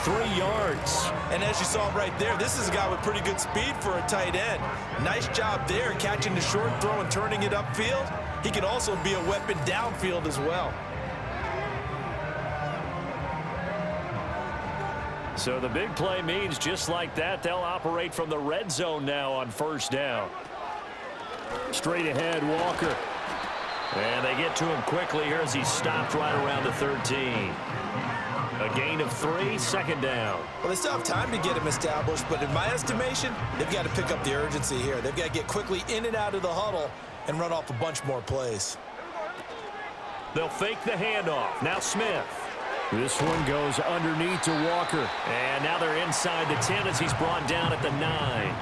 3 yards. And as you saw right there, this is a guy with pretty good speed for a tight end. Nice job there catching the short throw and turning it upfield. He can also be a weapon downfield as well. So the big play means just like that, they'll operate from the red zone now on first down. Straight ahead, Walker. And they get to him quickly here as he's stopped right around the 13. A gain of 3, second down. Well, they still have time to get him established, but in my estimation, they've got to pick up the urgency here. They've got to get quickly in and out of the huddle and run off a bunch more plays. They'll fake the handoff. Now Smith. This one goes underneath to Walker. And now they're inside the 10 as he's brought down at the 9.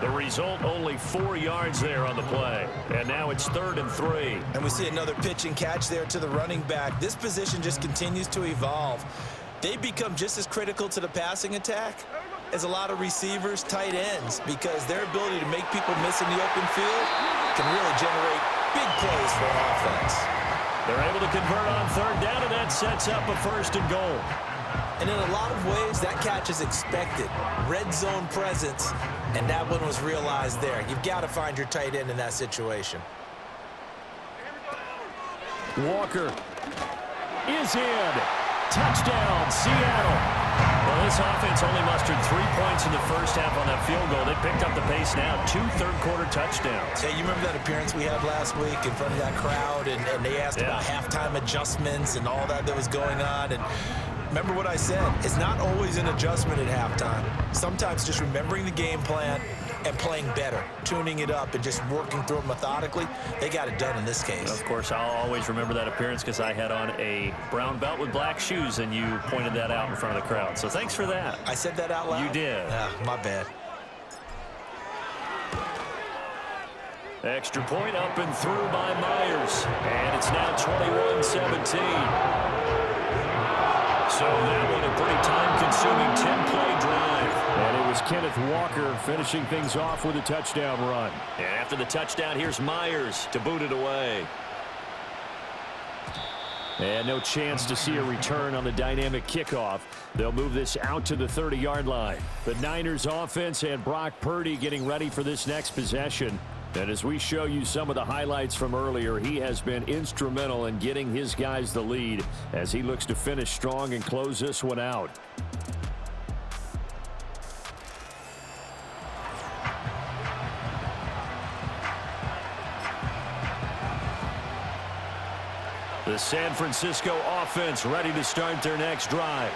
The result, only 4 yards there on the play. And now it's 3rd and 3. And we see another pitch and catch there to the running back. This position just continues to evolve. They become just as critical to the passing attack as a lot of receivers, tight ends, because their ability to make people miss in the open field can really generate big plays for an offense. They're able to convert on 3rd down, and that sets up a 1st and goal. And in a lot of ways, that catch is expected. Red zone presence, and that one was realized there. You've got to find your tight end in that situation. Walker is in. Touchdown, Seattle. Well, this offense only mustered 3 points in the first half on that field goal. They picked up the pace now, 2 third-quarter touchdowns. Hey, you remember that appearance we had last week in front of that crowd, and they asked about halftime adjustments and all that was going on, and remember what I said, it's not always an adjustment at halftime. Sometimes just remembering the game plan and playing better, tuning it up and just working through it methodically. They got it done in this case. Of course, I'll always remember that appearance because I had on a brown belt with black shoes, and you pointed that out in front of the crowd. So thanks for that. I said that out loud? You did. My bad. Extra point up and through by Myers. And it's now 21-17. So that one a pretty time-consuming 10-play drive. And it was Kenneth Walker finishing things off with a touchdown run. And after the touchdown, here's Myers to boot it away. And no chance to see a return on the dynamic kickoff. They'll move this out to the 30-yard line. The Niners offense and Brock Purdy getting ready for this next possession. And as we show you some of the highlights from earlier, he has been instrumental in getting his guys the lead as he looks to finish strong and close this one out. The San Francisco offense ready to start their next drive.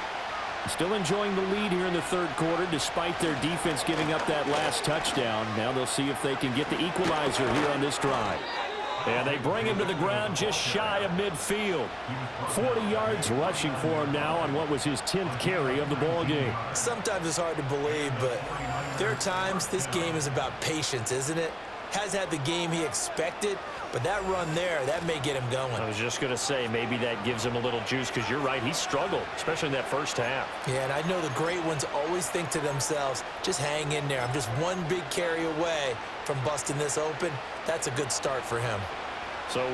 Still enjoying the lead here in the 3rd quarter despite their defense giving up that last touchdown. Now they'll see if they can get the equalizer here on this drive. And they bring him to the ground just shy of midfield. 40 yards rushing for him now on what was his 10th carry of the ball game. Sometimes it's hard to believe, but there are times this game is about patience, isn't it? Has had the game he expected, but that run there, that may get him going. I was just going to say, maybe that gives him a little juice because you're right, he struggled, especially in that first half. Yeah, and I know the great ones always think to themselves, just hang in there. I'm just one big carry away from busting this open. That's a good start for him.